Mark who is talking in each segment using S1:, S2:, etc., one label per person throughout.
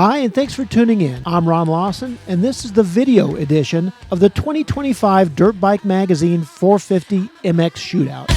S1: Hi, and thanks for tuning in. I'm Ron Lawson, and this is the video edition of the 2025 Dirtbike Magazine 450 MX Shootout.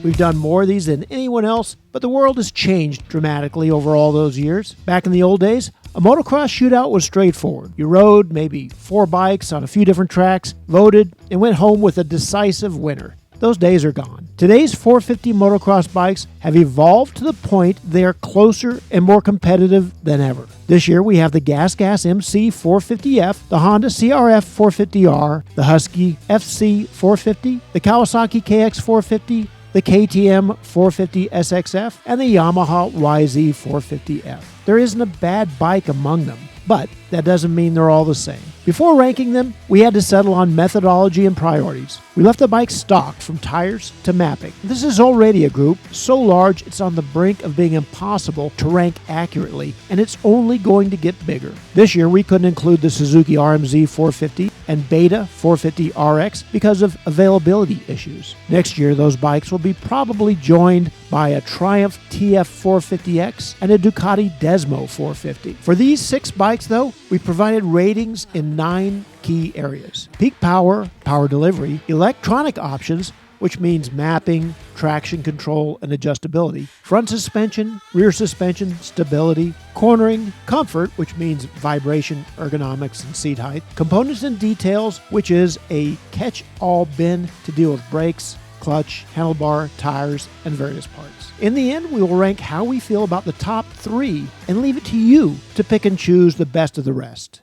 S1: We've done more of these than anyone else, but the world has changed dramatically over all those years. Back in the old days, a motocross shootout was straightforward. You rode maybe 4 bikes on a few different tracks, voted, and went home with a decisive winner. Those days are gone. Today's 450 motocross bikes have evolved to the point they are closer and more competitive than ever. This year we have the GASGAS MC450F, the Honda CRF450R, the Husky FC450, the Kawasaki KX450, the KTM 450 SXF, and the Yamaha YZ450F. There isn't a bad bike among them, but that doesn't mean they're all the same. Before ranking them, we had to settle on methodology and priorities. We left the bike stocked from tires to mapping. This is already a group so large it's on the brink of being impossible to rank accurately, and it's only going to get bigger. This year we couldn't include the Suzuki RMZ 450 and Beta 450 RX because of availability issues. Next year those bikes will be probably joined by a Triumph TF 450X and a Ducati Desmo 450. For these 6 bikes though, we provided ratings in 9 key areas: peak power, power delivery, electronic options, which means mapping, traction control, and adjustability, front suspension, rear suspension, stability, cornering, comfort, which means vibration, ergonomics, and seat height, components and details, which is a catch-all bin to deal with brakes, clutch, handlebar, tires, and various parts. In the end, we will rank how we feel about the top 3 and leave it to you to pick and choose the best of the rest.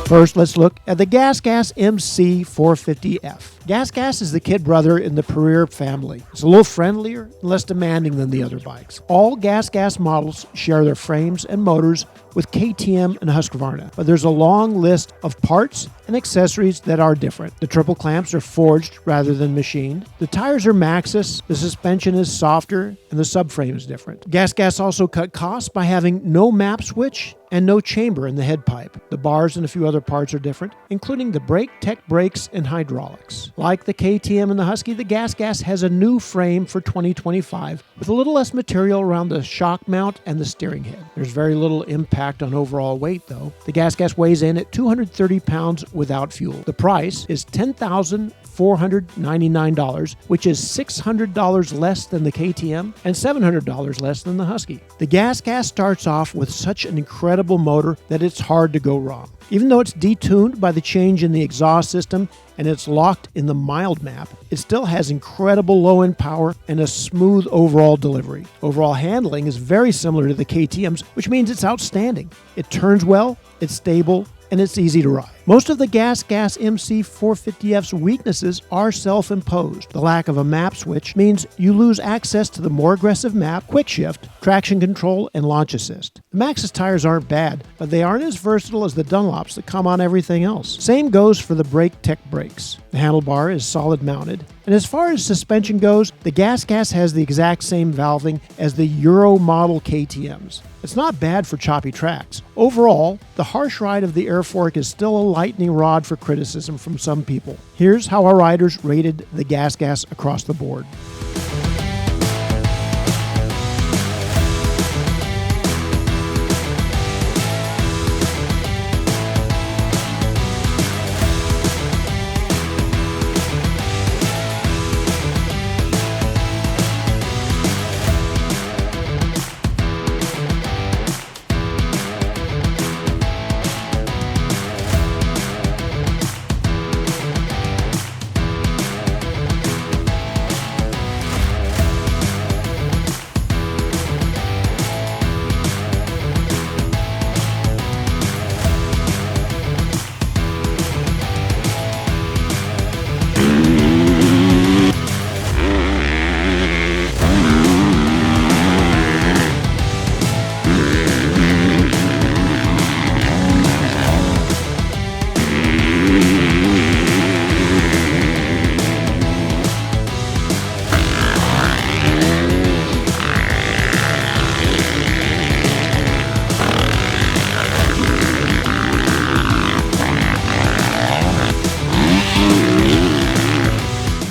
S1: First, let's look at the GASGAS MC450F. GASGAS is the kid brother in the Pereira family. It's a little friendlier and less demanding than the other bikes. All GASGAS models share their frames and motors with KTM and HUSQVARNA, but there's a long list of parts and accessories that are different. The triple clamps are forged rather than machined. The tires are Maxxis, the suspension is softer, and the subframe is different. GASGAS also cut costs by having no map switch and no chamber in the head pipe. The bars and a few other parts are different, including the brake tech brakes and hydraulics. Like the KTM and the Husky, the GASGAS has a new frame for 2025 with a little less material around the shock mount and the steering head. There's very little impact on overall weight though. The GASGAS weighs in at 230 pounds without fuel. The price is $10,499, which is $600 less than the KTM and $700 less than the Husky. The GASGAS starts off with such an incredible motor that it's hard to go wrong. Even though it's detuned by the change in the exhaust system and it's locked in the mild map, it still has incredible low-end power and a smooth overall delivery. Overall handling is very similar to the KTM's, which means it's outstanding. It turns well, it's stable, and it's easy to ride. Most of the GASGAS MC450F's weaknesses are self-imposed. The lack of a map switch means you lose access to the more aggressive map, quick shift, traction control, and launch assist. The Maxxis tires aren't bad, but they aren't as versatile as the Dunlops that come on everything else. Same goes for the brake tech brakes. The handlebar is solid mounted. And as far as suspension goes, the GASGAS has the exact same valving as the Euro model KTM's. It's not bad for choppy tracks. Overall, the harsh ride of the air fork is still a lightning rod for criticism from some people. Here's how our riders rated the GASGAS across the board.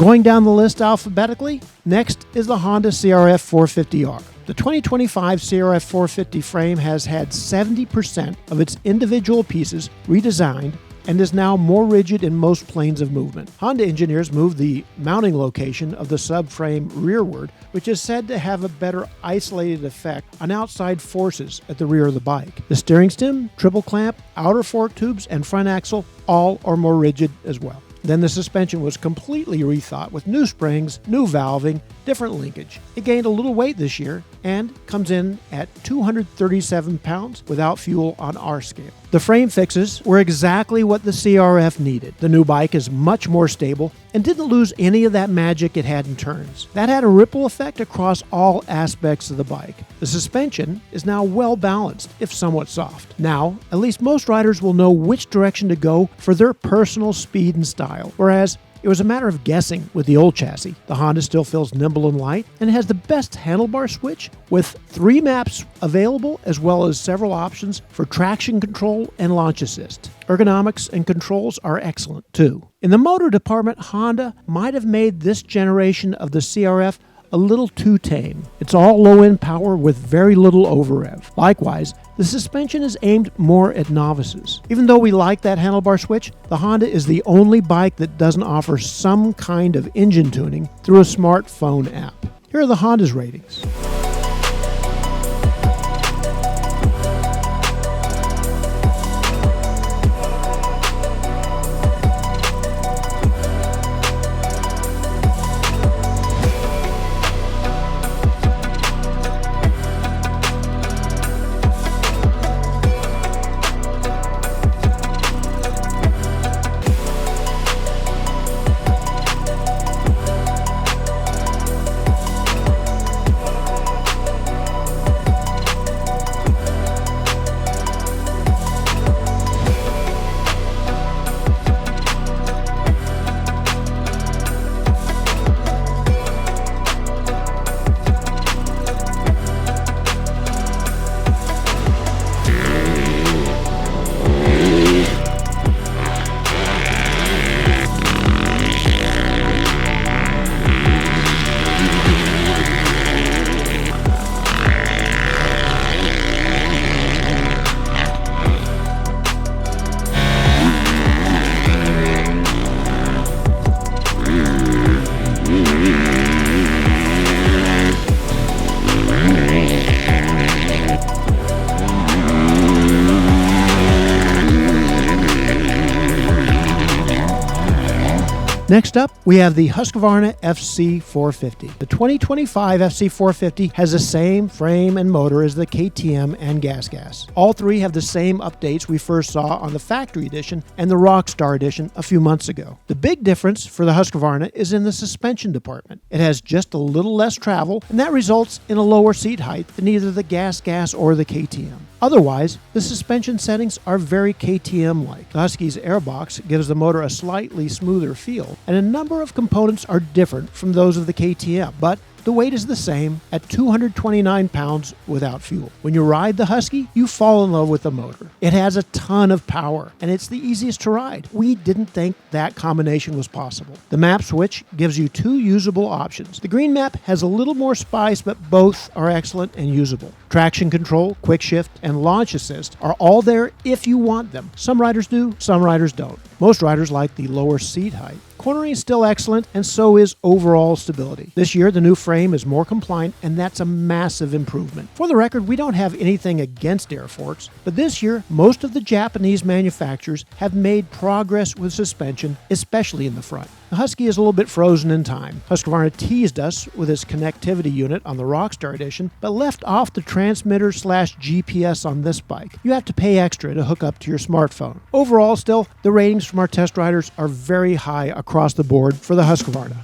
S1: Going down the list alphabetically, next is the Honda CRF 450R. The 2025 CRF 450 frame has had 70% of its individual pieces redesigned and is now more rigid in most planes of movement. Honda engineers moved the mounting location of the subframe rearward, which is said to have a better isolated effect on outside forces at the rear of the bike. The steering stem, triple clamp, outer fork tubes, and front axle all are more rigid as well. Then the suspension was completely rethought with new springs, new valving, different linkage. It gained a little weight this year and comes in at 237 pounds without fuel on our scale. The frame fixes were exactly what the CRF needed. The new bike is much more stable and didn't lose any of that magic it had in turns. That had a ripple effect across all aspects of the bike. The suspension is now well balanced, if somewhat soft. Now, at least most riders will know which direction to go for their personal speed and style, whereas it was a matter of guessing with the old chassis. The Honda still feels nimble and light and has the best handlebar switch with 3 maps available as well as several options for traction control and launch assist. Ergonomics and controls are excellent too. In the motor department, Honda might have made this generation of the CRF a little too tame. It's all low-end power with very little over-rev. Likewise, the suspension is aimed more at novices. Even though we like that handlebar switch, the Honda is the only bike that doesn't offer some kind of engine tuning through a smartphone app. Here are the Honda's ratings. Next up, we have the HUSQVARNA FC450. The 2025 FC450 has the same frame and motor as the KTM and GASGAS. All three have the same updates we first saw on the Factory Edition and the Rockstar Edition a few months ago. The big difference for the HUSQVARNA is in the suspension department. It has just a little less travel, and that results in a lower seat height than either the GASGAS or the KTM. Otherwise, the suspension settings are very KTM-like. The Husky's airbox gives the motor a slightly smoother feel, and a number of components are different from those of the KTM, but the weight is the same at 229 pounds without fuel. When you ride the Husky, you fall in love with the motor. It has a ton of power, and it's the easiest to ride. We didn't think that combination was possible. The map switch gives you two usable options. The green map has a little more spice, but both are excellent and usable. Traction control, quick shift, and launch assist are all there if you want them. Some riders do, some riders don't. Most riders like the lower seat height. Cornering is still excellent, and so is overall stability. This year, the new frame is more compliant, and that's a massive improvement. For the record, we don't have anything against air forks, but this year, most of the Japanese manufacturers have made progress with suspension, especially in the front. The Husky is a little bit frozen in time. Husqvarna teased us with its connectivity unit on the Rockstar Edition, but left off the transmitter/GPS on this bike. You have to pay extra to hook up to your smartphone. Overall, still, the ratings from our test riders are very high across the board for the Husqvarna.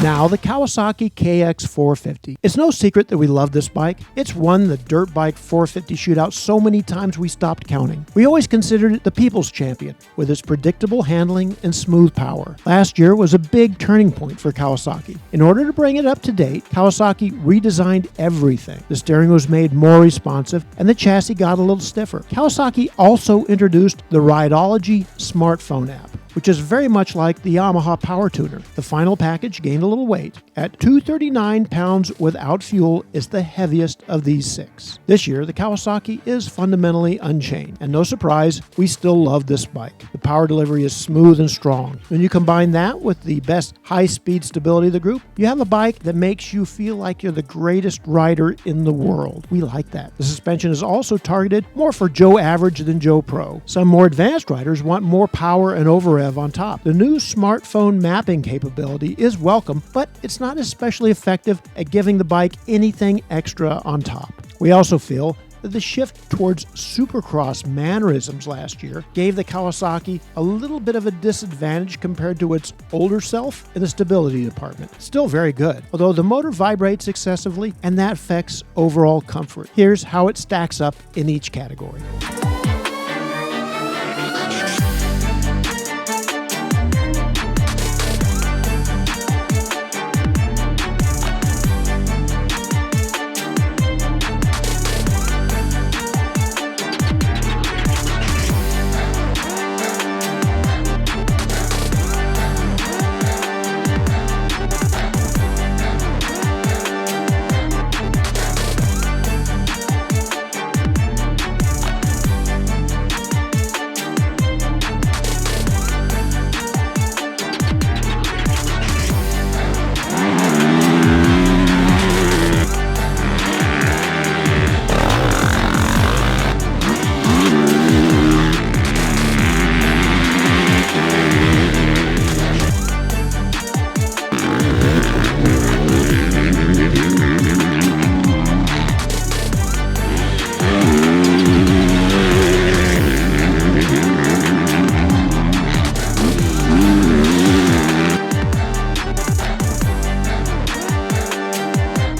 S1: Now, the Kawasaki KX450. It's no secret that we love this bike. It's won the Dirtbike 450 Shootout so many times we stopped counting. We always considered it the people's champion, with its predictable handling and smooth power. Last year was a big turning point for Kawasaki. In order to bring it up to date, Kawasaki redesigned everything. The steering was made more responsive, and the chassis got a little stiffer. Kawasaki also introduced the Rideology smartphone app, which is very much like the Yamaha Power Tuner. The final package gained a little weight. At 239 pounds without fuel, is the heaviest of these six. This year, the Kawasaki is fundamentally unchanged, and no surprise, we still love this bike. The power delivery is smooth and strong. When you combine that with the best high-speed stability of the group, you have a bike that makes you feel like you're the greatest rider in the world. We like that. The suspension is also targeted more for Joe Average than Joe Pro. Some more advanced riders want more power and over-rev on top. The new smartphone mapping capability is welcome, but it's not especially effective at giving the bike anything extra on top. We also feel that the shift towards supercross mannerisms last year gave the Kawasaki a little bit of a disadvantage compared to its older self in the stability department. Still very good, although the motor vibrates excessively and that affects overall comfort. Here's how it stacks up in each category.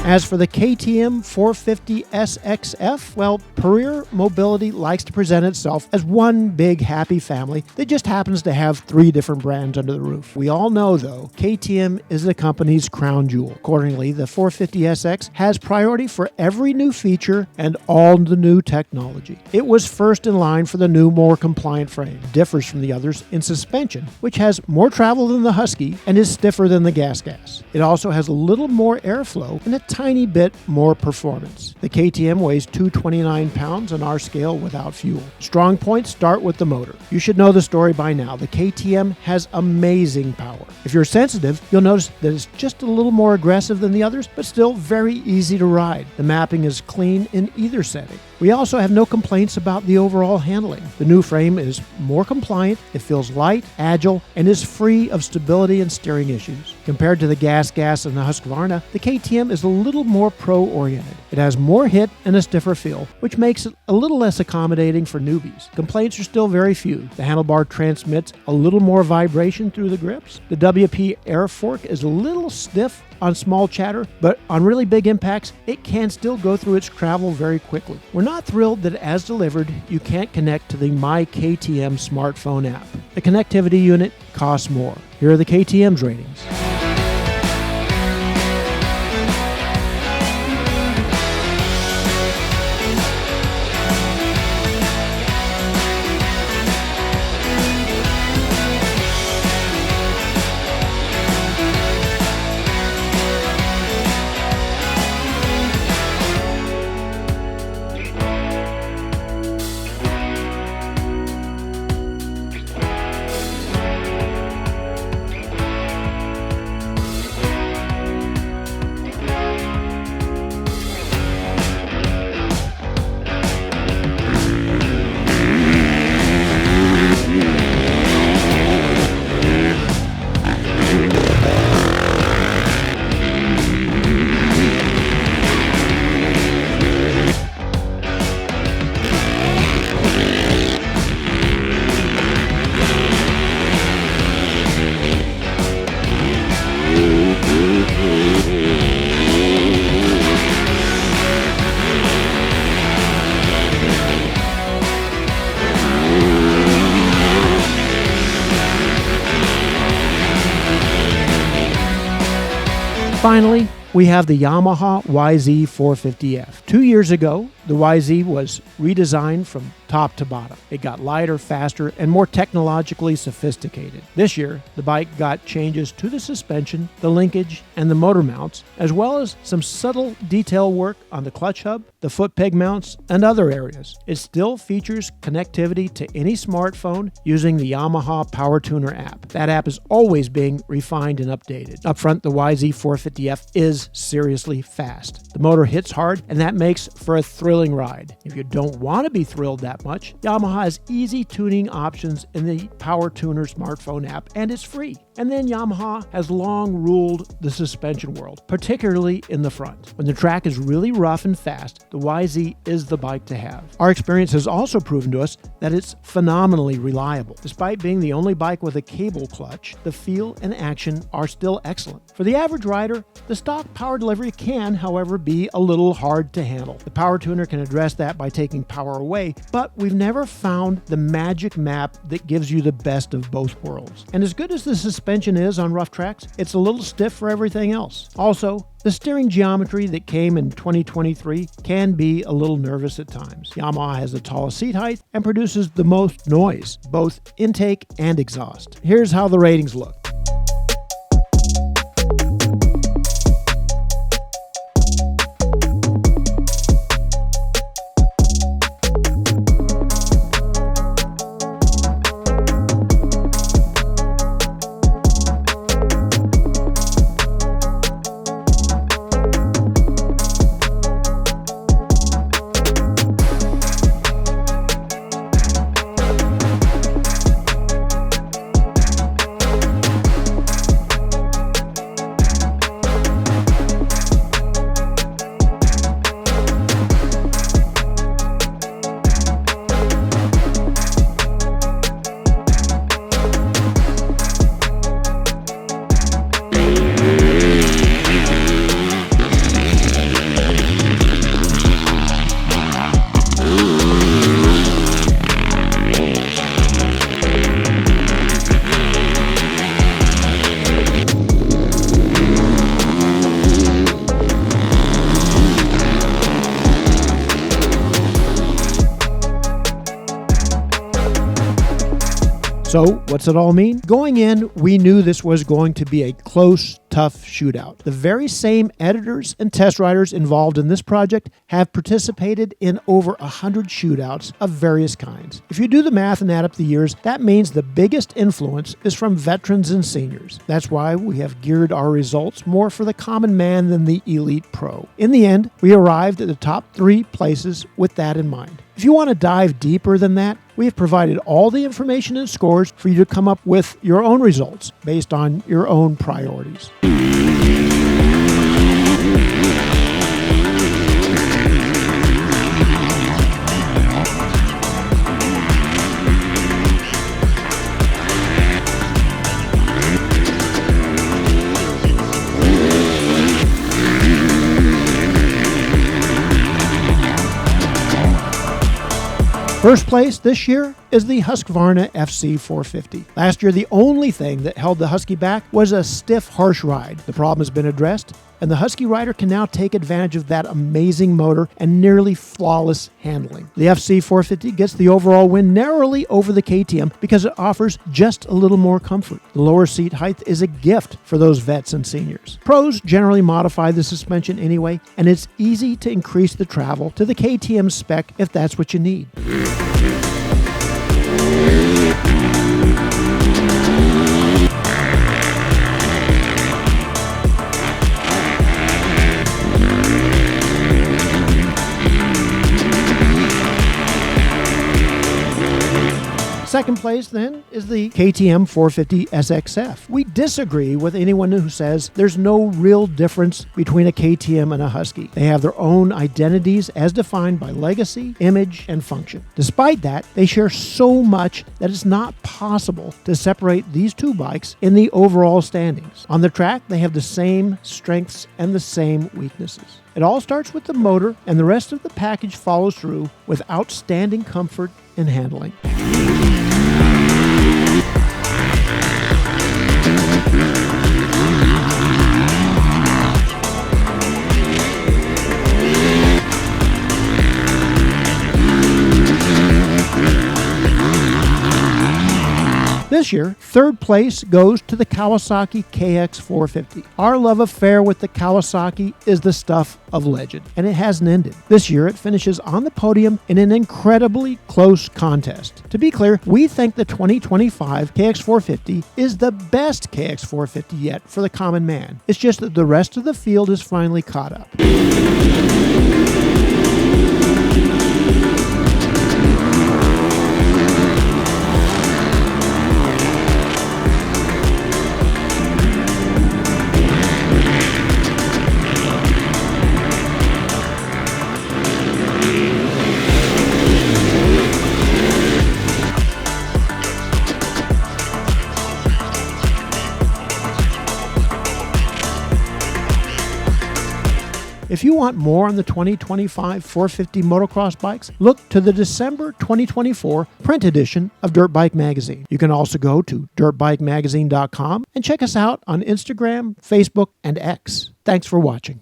S1: As for the KTM 450 SXF, well, Pereira Mobility likes to present itself as one big happy family that just happens to have three different brands under the roof. We all know, though, KTM is the company's crown jewel. Accordingly, the 450 SX has priority for every new feature and all the new technology. It was first in line for the new, more compliant frame. It differs from the others in suspension, which has more travel than the Husky and is stiffer than the GASGAS. It also has a little more airflow and a tiny bit more performance. The KTM weighs 229 pounds on our scale without fuel. Strong points start with the motor. You should know the story by now. The KTM has amazing power. If you're sensitive, you'll notice that it's just a little more aggressive than the others, but still very easy to ride. The mapping is clean in either setting. We also have no complaints about the overall handling. The new frame is more compliant, it feels light, agile, and is free of stability and steering issues. Compared to the GASGAS and the HUSQVARNA, the KTM is a little more pro-oriented. It has more hit and a stiffer feel, which makes it a little less accommodating for newbies. Complaints are still very few. The handlebar transmits a little more vibration through the grips. The WP air fork is a little stiff on small chatter, but on really big impacts, it can still go through its travel very quickly. We're not thrilled that as delivered, you can't connect to the My KTM smartphone app. The connectivity unit costs more. Here are the KTM's ratings. Finally, we have the Yamaha YZ450F. 2 years ago, the YZ was redesigned from top to bottom. It got lighter, faster, and more technologically sophisticated. This year, the bike got changes to the suspension, the linkage, and the motor mounts, as well as some subtle detail work on the clutch hub, the foot peg mounts, and other areas. It still features connectivity to any smartphone using the Yamaha Power Tuner app. That app is always being refined and updated. Up front, the YZ450F is seriously fast. The motor hits hard, and that makes for a thrilling ride. If you don't want to be thrilled that much, Yamaha has easy tuning options in the Power Tuner smartphone app, and it's free. And then Yamaha has long ruled the suspension world, particularly in the front. When the track is really rough and fast, the YZ is the bike to have. Our experience has also proven to us that it's phenomenally reliable. Despite being the only bike with a cable clutch, the feel and action are still excellent. For the average rider, the stock power delivery can, however, be a little hard to handle. The Power Tuner can address that by taking power away, but we've never found the magic map that gives you the best of both worlds. And as good as the suspension is on rough tracks, it's a little stiff for everything else. Also, the steering geometry that came in 2023 can be a little nervous at times. Yamaha has the tallest seat height and produces the most noise, both intake and exhaust. Here's how the ratings look. So, what's it all mean? Going in, we knew this was going to be a close, tough shootout. The very same editors and test riders involved in this project have participated in over 100 shootouts of various kinds. If you do the math and add up the years, that means the biggest influence is from veterans and seniors. That's why we have geared our results more for the common man than the elite pro. In the end, we arrived at the top 3 places with that in mind. If you want to dive deeper than that, we have provided all the information and scores for you to come up with your own results based on your own priorities. First place this year is the HUSQVARNA FC450. Last year, the only thing that held the Husky back was a stiff, harsh ride. The problem has been addressed, and the Husky rider can now take advantage of that amazing motor and nearly flawless handling. The FC450 gets the overall win narrowly over the KTM because it offers just a little more comfort. The lower seat height is a gift for those vets and seniors. Pros generally modify the suspension anyway, and it's easy to increase the travel to the KTM spec if that's what you need. Second place, then, is the KTM 450 SXF. We disagree with anyone who says there's no real difference between a KTM and a Husky. They have their own identities as defined by legacy, image, and function. Despite that, they share so much that it's not possible to separate these two bikes in the overall standings. On the track, they have the same strengths and the same weaknesses. It all starts with the motor, and the rest of the package follows through with outstanding comfort and handling. This year, third place goes to the Kawasaki KX450. Our love affair with the Kawasaki is the stuff of legend, and it hasn't ended. This year, it finishes on the podium in an incredibly close contest. To be clear, we think the 2025 KX450 is the best KX450 yet for the common man. It's just that the rest of the field is finally caught up. If you want more on the 2025 450 motocross bikes, look to the December 2024 print edition of Dirtbike magazine. You can also go to dirtbikemagazine.com and check us out on Instagram, Facebook, and X. Thanks for watching.